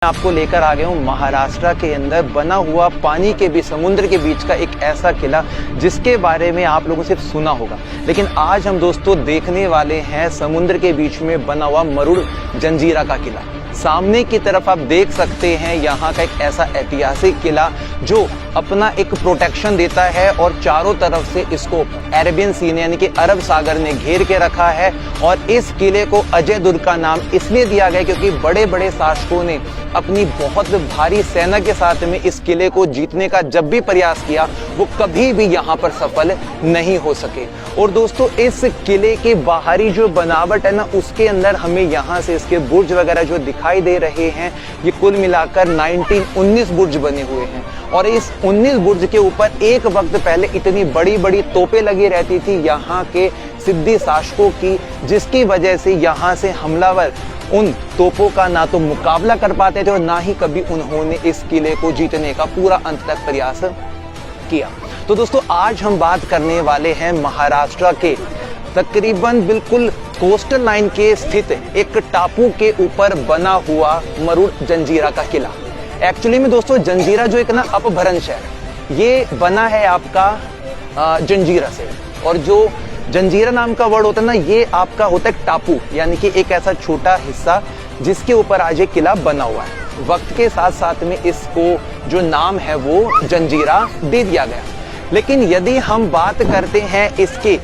आपको लेकर आ गया हूँ महाराष्ट्र के अंदर बना हुआ पानी के बीच, समुद्र के बीच का एक ऐसा किला जिसके बारे में आप लोगों से सुना होगा, लेकिन आज हम दोस्तों देखने वाले हैं समुद्र के बीच में बना हुआ मरुड़ जंजीरा का किला। सामने की तरफ आप देख सकते हैं यहाँ का एक ऐसा ऐतिहासिक किला जो अपना एक प्रोटेक्शन देता है और चारों तरफ से इसको अरेबियन सी ने यानी कि अरब सागर ने घेर के रखा है। और इस किले को अजय दुर्ग का नाम इसलिए दिया गया क्योंकि बड़े बड़े शासकों ने अपनी बहुत भारी सेना के साथ में इस किले को जीतने का जब भी प्रयास किया वो कभी भी यहाँ पर सफल नहीं हो सके। और दोस्तों इस किले के बाहरी जो बनावट है ना, उसके अंदर हमें यहाँ से इसके बुर्ज वगैरह जो दिखाई दे रहे हैं, ये कुल मिलाकर 19 बुर्ज बने हुए हैं। और इस 19 बुर्ज के ऊपर एक वक्त पहले इतनी बड़ी बड़ी तोपें लगी रहती थी यहाँ के सिद्दी शासकों की, जिसकी वजह से यहाँ से हमलावर उन तोपों का ना तो मुकाबला कर पाते थे और ना ही कभी उन्होंने इस किले को जीतने का पूरा अंत तक प्रयास किया। तो दोस्तों आज हम बात करने वाले हैं महाराष्ट्र के तकरीबन बिल्कुल कोस्टल लाइन के स्थित एक टापू के ऊपर बना हुआ मरुड़ जंजीरा का किला। एक्चुअली में दोस्तों जंजीरा जो एक ना अपभ्रंश है, ये बना है आपका जंजीरा से, और जो जंजीरा नाम का वर्ड होता है ना, ये आपका होता है टापू, यानी कि एक ऐसा छोटा हिस्सा जिसके ऊपर आज एक किला बना हुआ है। वक्त के साथ साथ में इसको जो नाम है वो जंजीरा दे दिया गया। लेकिन यदि हम बात करते हैं इसके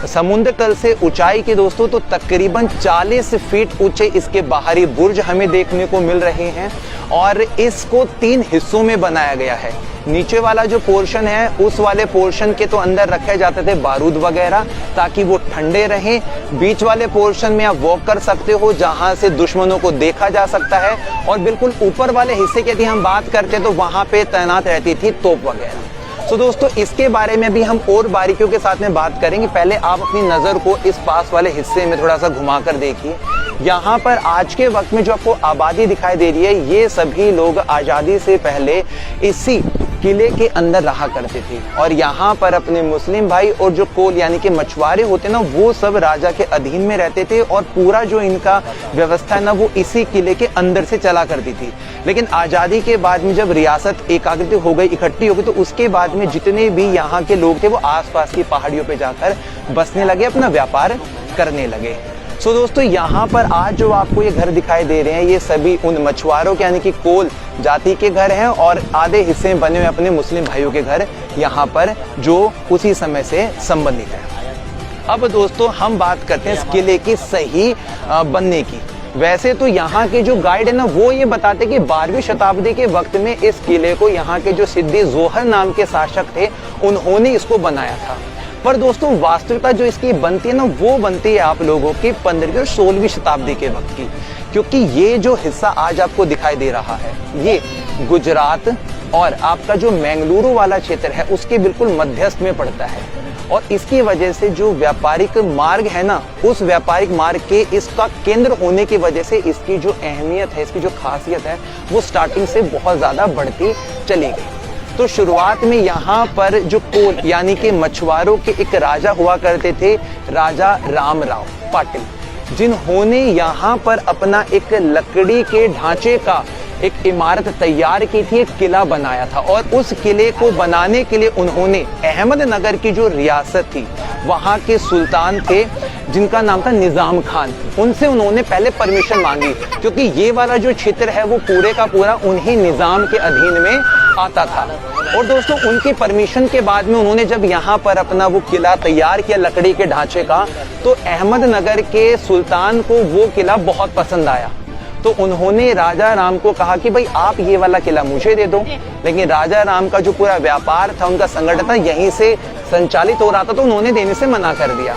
समुद्र तल से ऊंचाई के दोस्तों, तो तकरीबन 40 फीट ऊंचे इसके बाहरी बुर्ज हमें देखने को मिल रहे हैं। और इसको 3 हिस्सों में बनाया गया है। नीचे वाला जो पोर्शन है, उस वाले पोर्शन के तो अंदर रखे जाते थे बारूद वगैरह ताकि वो ठंडे रहें। बीच वाले पोर्शन में आप वॉक कर सकते हो जहां से दुश्मनों को देखा जा सकता है। और बिल्कुल ऊपर वाले हिस्से की यदि हम बात करते तो वहां पे तैनात रहती थी तोप वगैरह। तो दोस्तों इसके बारे में भी हम और बारीकियों के साथ में बात करेंगे। पहले आप अपनी नज़र को इस पास वाले हिस्से में थोड़ा सा घुमा कर देखिए। यहाँ पर आज के वक्त में जो आपको आबादी दिखाई दे रही है, ये सभी लोग आज़ादी से पहले इसी किले के अंदर रहा करते थे। और यहाँ पर अपने मुस्लिम भाई और जो कोल यानी कि मछुआरे होते ना, वो सब राजा के अधीन में रहते थे और पूरा जो इनका व्यवस्था है ना, वो इसी किले के अंदर से चला करती थी। लेकिन आज़ादी के बाद में जब रियासत एकाग्रित हो गई, इकट्ठी हो गई, तो उसके बाद में जितने भी यहाँ के लोग थे वो आसपास की पहाड़ियों पे जाकर बसने लगे, अपना व्यापार करने लगे। सो दोस्तों यहाँ पर आज जो आपको ये घर दिखाई दे रहे हैं, ये सभी उन मछुआरों के यानी कि कोल जाति के घर हैं और आधे हिस्से में बने हुए अपने मुस्लिम भाइयों के घर यहाँ पर जो उसी समय से संबंधित है। अब दोस्तों हम बात करते हैं इस किले की सही बनने की। वैसे तो यहाँ के जो गाइड है ना, वो ये बताते कि 12वीं शताब्दी के वक्त में इस किले को यहाँ के जो सिद्दी जोहर नाम के शासक थे, उन्होंने इसको बनाया था। पर दोस्तों वास्तविकता जो इसकी बनती है ना, वो बनती है आप लोगों की 15वीं और 16वीं शताब्दी के वक्त की। क्योंकि ये जो हिस्सा आज आपको दिखाई दे रहा है, ये गुजरात और आपका जो मैंगलुरु वाला क्षेत्र है उसके बिल्कुल मध्यस्थ में पड़ता है। और इसकी वजह से जो व्यापारिक मार्ग है ना, उस व्यापारिक मार्ग के इसका केंद्र होने की वजह से इसकी जो अहमियत है, इसकी जो खासियत है, वो स्टार्टिंग से बहुत ज़्यादा बढ़ती चली गई। तो शुरुआत में यहाँ पर जो कोल यानी कि मछुआरों के एक राजा हुआ करते थे, राजा रामराव पाटिल, जिन्होंने यहाँ पर अपना एक लकड़ी के ढांचे का एक इमारत तैयार की थी, एक किला बनाया था। और उस किले को बनाने के लिए उन्होंने अहमदनगर की जो रियासत थी, वहाँ के सुल्तान थे जिनका नाम था निजाम खान, उनसे उन्होंने पहले परमिशन मांगी, क्योंकि ये वाला जो क्षेत्र है वो पूरे का पूरा उन्हीं निजाम के अधीन में आता था। और दोस्तों उनकी परमिशन के बाद में उन्होंने जब यहाँ पर अपना वो किला तैयार किया लकड़ी के ढांचे का, तो अहमदनगर के सुल्तान को वो किला बहुत पसंद आया। तो उन्होंने राजा राम को कहा कि भाई आप ये वाला किला मुझे दे दो। लेकिन राजा राम का जो पूरा व्यापार था, उनका संगठन था, यहीं से संचालित हो रहा था, तो उन्होंने देने से मना कर दिया।